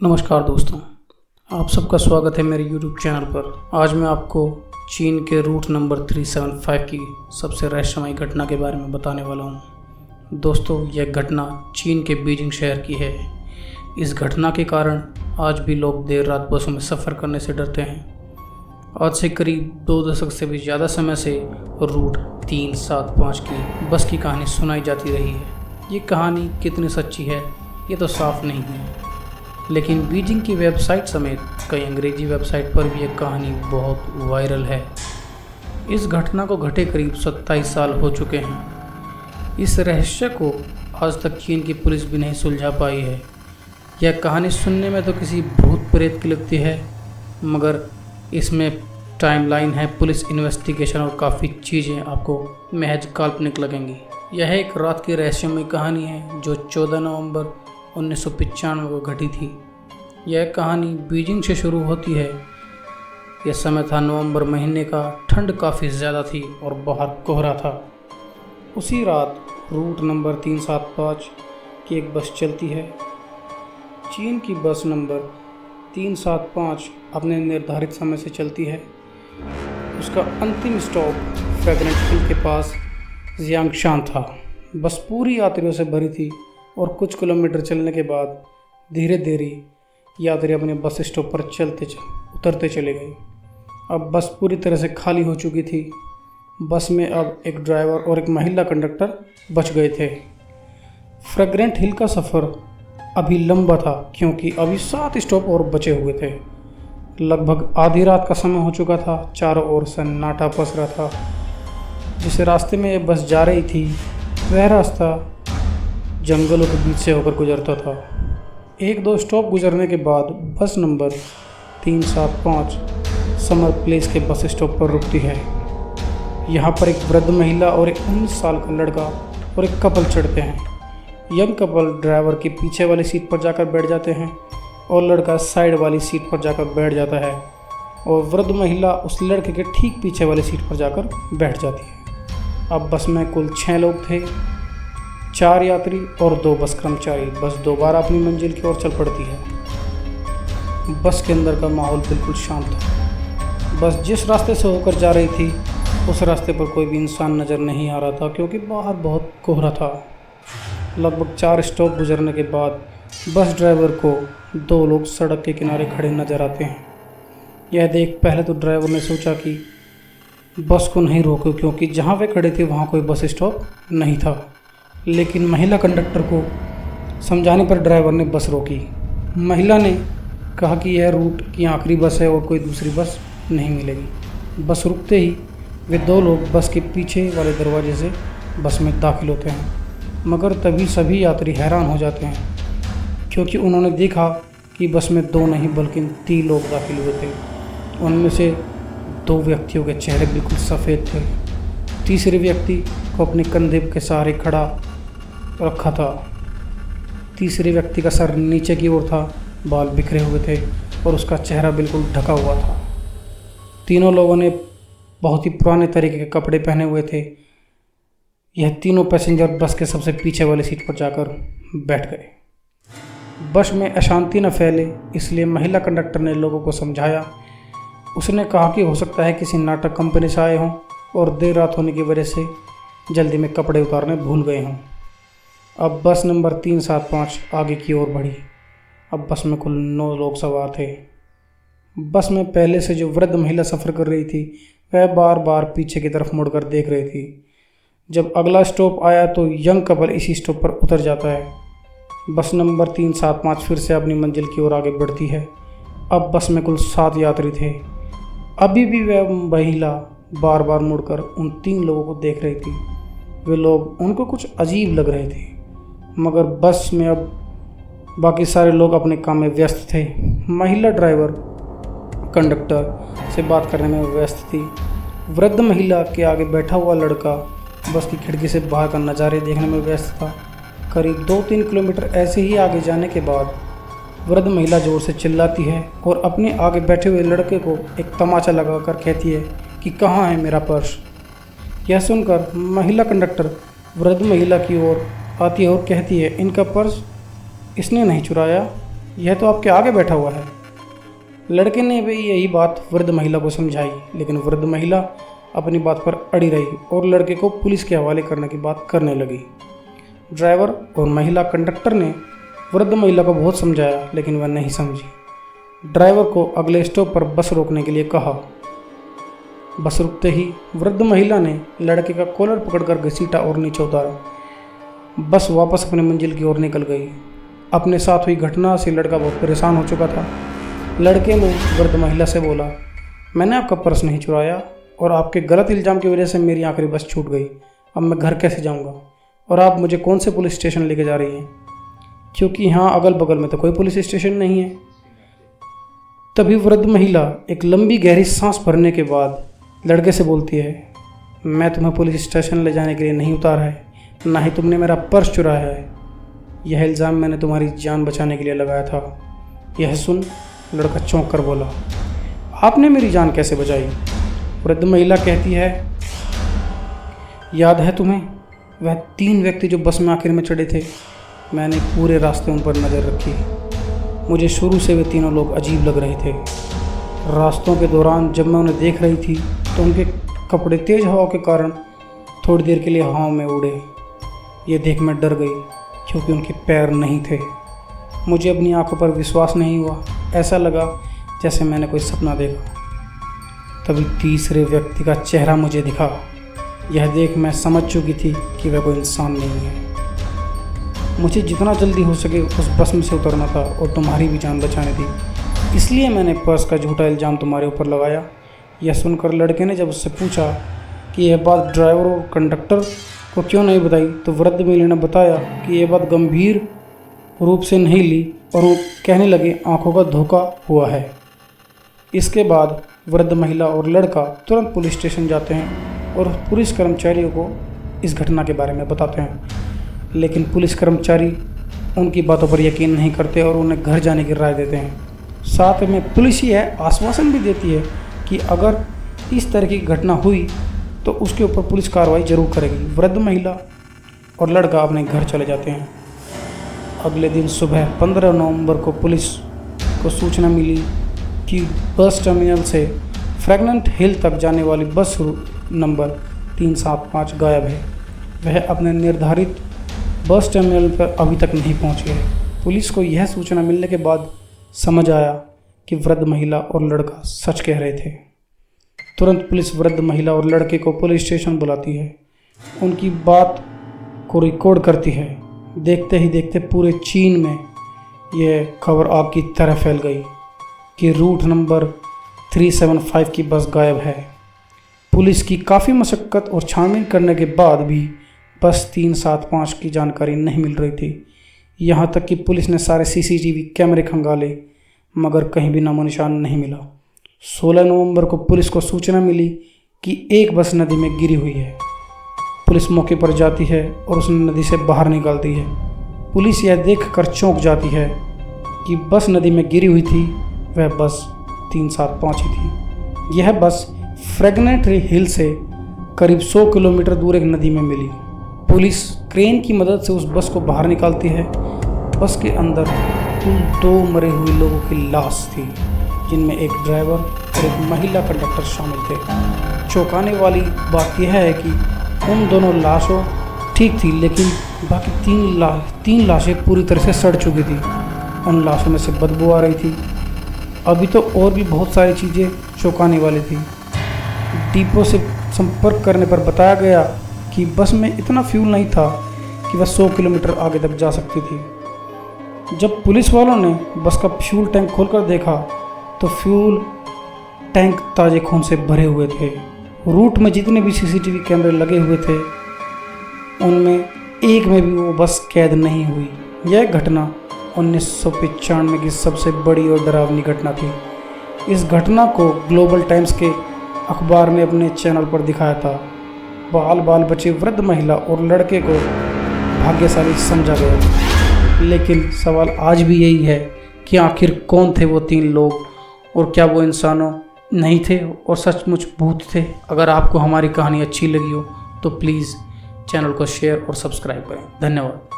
नमस्कार दोस्तों, आप सबका स्वागत है मेरे YouTube चैनल पर। आज मैं आपको चीन के रूट नंबर 375 की सबसे रहस्यमयी घटना के बारे में बताने वाला हूँ। दोस्तों, यह घटना चीन के बीजिंग शहर की है। इस घटना के कारण आज भी लोग देर रात बसों में सफ़र करने से डरते हैं। आज से करीब 2 दशक से भी ज़्यादा समय से रूट 375 की बस की कहानी सुनाई जाती रही है। ये कहानी कितनी सच्ची है ये तो साफ नहीं है, लेकिन बीजिंग की वेबसाइट समेत कई अंग्रेजी वेबसाइट पर भी यह कहानी बहुत वायरल है। इस घटना को घटे करीब 27 साल हो चुके हैं। इस रहस्य को आज तक चीन की पुलिस भी नहीं सुलझा पाई है। यह कहानी सुनने में तो किसी भूत प्रेत की लगती है, मगर इसमें टाइमलाइन है, पुलिस इन्वेस्टिगेशन और काफ़ी चीज़ें आपको महज काल्पनिक लगेंगी। यह एक रात की रहस्यमयी कहानी है जो 14 नवंबर 1995 को घटी थी। यह कहानी बीजिंग से शुरू होती है। यह समय था नवंबर महीने का, ठंड काफ़ी ज़्यादा थी और बाहर कोहरा था। उसी रात रूट नंबर 375 की एक बस चलती है। चीन की बस नंबर 375 अपने निर्धारित समय से चलती है। उसका अंतिम स्टॉप फ्रेगरेंट हिल के पास जियांगशान था। बस पूरी यात्रियों से भरी थी और कुछ किलोमीटर चलने के बाद धीरे धीरे यात्री अपने बस स्टॉप पर उतरते चले गए। अब बस पूरी तरह से खाली हो चुकी थी। बस में अब एक ड्राइवर और एक महिला कंडक्टर बच गए थे। फ्रेगरेंट हिल का सफ़र अभी लंबा था क्योंकि अभी 7 स्टॉप और बचे हुए थे। लगभग आधी रात का समय हो चुका था। चारों ओर सन्नाटा पसरा रहा था। जिस रास्ते में ये बस जा रही थी वह रास्ता जंगलों के बीच से होकर गुजरता था। 1-2 स्टॉप गुजरने के बाद बस नंबर 375 समर प्लेस के बस स्टॉप पर रुकती है। यहाँ पर एक वृद्ध महिला और एक 19 साल का लड़का और एक कपल चढ़ते हैं। यंग कपल ड्राइवर की पीछे वाली सीट पर जाकर बैठ जाते हैं और लड़का साइड वाली सीट पर जाकर बैठ जाता है और वृद्ध महिला उस लड़के के ठीक पीछे वाली सीट पर जाकर बैठ जाती है। अब बस में कुल 6 लोग थे, 4 यात्री और 2 बस कर्मचारी। बस दोबारा अपनी मंजिल की ओर चल पड़ती है। बस के अंदर का माहौल बिल्कुल शांत था। बस जिस रास्ते से होकर जा रही थी उस रास्ते पर कोई भी इंसान नज़र नहीं आ रहा था क्योंकि बाहर बहुत कोहरा था। लगभग 4 स्टॉप गुजरने के बाद बस ड्राइवर को 2 लोग सड़क के किनारे खड़े नज़र आते हैं। यह देख पहले तो ड्राइवर ने सोचा कि बस को नहीं रोको क्योंकि जहाँ वे खड़े थे वहाँ कोई बस स्टॉप नहीं था, लेकिन महिला कंडक्टर को समझाने पर ड्राइवर ने बस रोकी। महिला ने कहा कि यह रूट की आखिरी बस है और कोई दूसरी बस नहीं मिलेगी। बस रुकते ही वे 2 लोग बस के पीछे वाले दरवाजे से बस में दाखिल होते हैं, मगर तभी सभी यात्री हैरान हो जाते हैं क्योंकि उन्होंने देखा कि बस में 2 नहीं बल्कि 3 लोग दाखिल हुए थे। उनमें से 2 व्यक्तियों के चेहरे बिल्कुल सफ़ेद थे। तीसरे व्यक्ति को अपने कंधे के सहारे खड़ा रखा था। तीसरे व्यक्ति का सर नीचे की ओर था, बाल बिखरे हुए थे और उसका चेहरा बिल्कुल ढका हुआ था। तीनों लोगों ने बहुत ही पुराने तरीके के कपड़े पहने हुए थे। यह तीनों पैसेंजर बस के सबसे पीछे वाली सीट पर जाकर बैठ गए। बस में अशांति न फैले इसलिए महिला कंडक्टर ने लोगों को समझाया। उसने कहा कि हो सकता है किसी नाटक कंपनी से आए हों और देर रात होने की वजह से जल्दी में कपड़े उतारने भूल गए हों। अब बस नंबर 375 आगे की ओर बढ़ी। अब बस में कुल 9 लोग सवार थे। बस में पहले से जो वृद्ध महिला सफ़र कर रही थी वह बार बार पीछे की तरफ मुड़कर देख रही थी। जब अगला स्टॉप आया तो यंग कपल इसी स्टॉप पर उतर जाता है। बस नंबर 375 फिर से अपनी मंजिल की ओर आगे बढ़ती है। अब बस में कुल 7 यात्री थे। अभी भी वह महिला बार बार मुड़कर उन 3 लोगों को देख रही थी। वे लोग उनको कुछ अजीब लग रहे थे, मगर बस में अब बाकी सारे लोग अपने काम में व्यस्त थे। महिला ड्राइवर कंडक्टर से बात करने में व्यस्त थी। वृद्ध महिला के आगे बैठा हुआ लड़का बस की खिड़की से बाहर का नज़ारे देखने में व्यस्त था। करीब 2-3 किलोमीटर ऐसे ही आगे जाने के बाद वृद्ध महिला जोर से चिल्लाती है और अपने आगे बैठे हुए लड़के को एक तमाचा लगाकर कहती है कि कहाँ है मेरा पर्स। यह सुनकर महिला कंडक्टर वृद्ध महिला की ओर आती है और कहती है, इनका पर्स इसने नहीं चुराया, यह तो आपके आगे बैठा हुआ है। लड़के ने भी यही बात वृद्ध महिला को समझाई, लेकिन वृद्ध महिला अपनी बात पर अड़ी रही और लड़के को पुलिस के हवाले करने की बात करने लगी। ड्राइवर और महिला कंडक्टर ने वृद्ध महिला को बहुत समझाया, लेकिन वह नहीं समझी। ड्राइवर को अगले स्टॉप पर बस रोकने के लिए कहा। बस रुकते ही वृद्ध महिला ने लड़के का कॉलर पकड़कर घसीटा और नीचे उतारा। बस वापस अपनी मंजिल की ओर निकल गई। अपने साथ हुई घटना से लड़का बहुत परेशान हो चुका था। लड़के ने वृद्ध महिला से बोला, मैंने आपका पर्स नहीं चुराया और आपके गलत इल्ज़ाम की वजह से मेरी आखिरी बस छूट गई। अब मैं घर कैसे जाऊंगा और आप मुझे कौन से पुलिस स्टेशन लेके जा रही हैं, क्योंकि यहाँ अगल बगल में तो कोई पुलिस स्टेशन नहीं है। तभी वृद्ध महिला एक लंबी गहरी सांस भरने के बाद लड़के से बोलती है, मैं तुम्हें पुलिस स्टेशन ले जाने के लिए नहीं उतारा है, ना ही तुमने मेरा पर्स चुराया है। यह इल्ज़ाम मैंने तुम्हारी जान बचाने के लिए लगाया था। यह सुन लड़का चौंक कर बोला, आपने मेरी जान कैसे बचाई? वृद्ध महिला कहती है, याद है तुम्हें वह 3 व्यक्ति जो बस में आखिर में चढ़े थे? मैंने पूरे रास्ते उन पर नज़र रखी। मुझे शुरू से वे तीनों लोग अजीब लग रहे थे। रास्तों के दौरान जब मैं उन्हें देख रही थी तो उनके कपड़े तेज़ हवा के कारण थोड़ी देर के लिए हवा में उड़े। ये देख मैं डर गई क्योंकि उनके पैर नहीं थे। मुझे अपनी आंखों पर विश्वास नहीं हुआ। ऐसा लगा जैसे मैंने कोई सपना देखा। तभी तीसरे व्यक्ति का चेहरा मुझे दिखा। यह देख मैं समझ चुकी थी कि वह कोई इंसान नहीं है। मुझे जितना जल्दी हो सके उस बस में से उतरना था और तुम्हारी भी जान बचानी थी, इसलिए मैंने पर्स का झूठा इल्ज़ाम तुम्हारे ऊपर लगाया। यह सुनकर लड़के ने जब उससे पूछा कि यह बात ड्राइवर और कंडक्टर को क्यों नहीं बताई, तो वृद्ध महिला ने बताया कि यह बात गंभीर रूप से नहीं ली और वो कहने लगे आंखों का धोखा हुआ है। इसके बाद वृद्ध महिला और लड़का तुरंत पुलिस स्टेशन जाते हैं और पुलिस कर्मचारियों को इस घटना के बारे में बताते हैं, लेकिन पुलिस कर्मचारी उनकी बातों पर यकीन नहीं करते और उन्हें घर जाने की राय देते हैं। साथ में पुलिस यह आश्वासन भी देती है कि अगर इस तरह की घटना हुई तो उसके ऊपर पुलिस कार्रवाई जरूर करेगी। वृद्ध महिला और लड़का अपने घर चले जाते हैं। अगले दिन सुबह 15 नवंबर को पुलिस को सूचना मिली कि बस टर्मिनल से फ्रैगनेंट हिल तक जाने वाली बस नंबर 375 गायब है। वह अपने निर्धारित बस टर्मिनल पर अभी तक नहीं पहुंची है। पुलिस को यह सूचना मिलने के बाद समझ आया कि वृद्ध महिला और लड़का सच कह रहे थे। तुरंत पुलिस वृद्ध महिला और लड़के को पुलिस स्टेशन बुलाती है, उनकी बात को रिकॉर्ड करती है। देखते ही देखते पूरे चीन में यह खबर आग की तरह फैल गई कि रूट नंबर 375 की बस गायब है। पुलिस की काफ़ी मशक्क़त और छानबीन करने के बाद भी बस 375 की जानकारी नहीं मिल रही थी। यहाँ तक कि पुलिस ने सारे CCTV कैमरे खंगाले, मगर कहीं भी नामो निशान नहीं मिला। 16 नवंबर को पुलिस को सूचना मिली कि एक बस नदी में गिरी हुई है। पुलिस मौके पर जाती है और उस नदी से बाहर निकालती है। पुलिस यह देखकर चौंक जाती है कि बस नदी में गिरी हुई थी, वह बस 375 ही थी। यह बस फ्रैगनेंट हिल से करीब 100 किलोमीटर दूर एक नदी में मिली। पुलिस क्रेन की मदद से उस बस को बाहर निकालती है। बस के अंदर कुल 2 मरे हुए लोगों की लाश थी, जिनमें एक ड्राइवर और एक महिला कंडक्टर शामिल थे। चौंकाने वाली बात यह है कि उन दोनों लाशों ठीक थी, लेकिन बाकी 3 लाशें पूरी तरह से सड़ चुकी थी। उन लाशों में से बदबू आ रही थी। अभी तो और भी बहुत सारी चीज़ें चौंकाने वाली थी। डिपो से संपर्क करने पर बताया गया कि बस में इतना फ्यूल नहीं था कि वह 100 किलोमीटर आगे तक जा सकती थी। जब पुलिस वालों ने बस का फ्यूल टैंक खोलकर देखा तो फ्यूल टैंक ताज़े खून से भरे हुए थे। रूट में जितने भी CCTV कैमरे लगे हुए थे उनमें एक में भी वो बस कैद नहीं हुई। यह घटना 1995 की सबसे बड़ी और डरावनी घटना थी। इस घटना को ग्लोबल टाइम्स के अखबार ने अपने चैनल पर दिखाया था। बाल बचे वृद्ध महिला और लड़के को भाग्यशाली समझा गया। लेकिन सवाल आज भी यही है कि आखिर कौन थे वो 3 लोग और क्या वो इंसानों नहीं थे और सचमुच भूत थे। अगर आपको हमारी कहानी अच्छी लगी हो तो प्लीज़ चैनल को शेयर और सब्सक्राइब करें। धन्यवाद।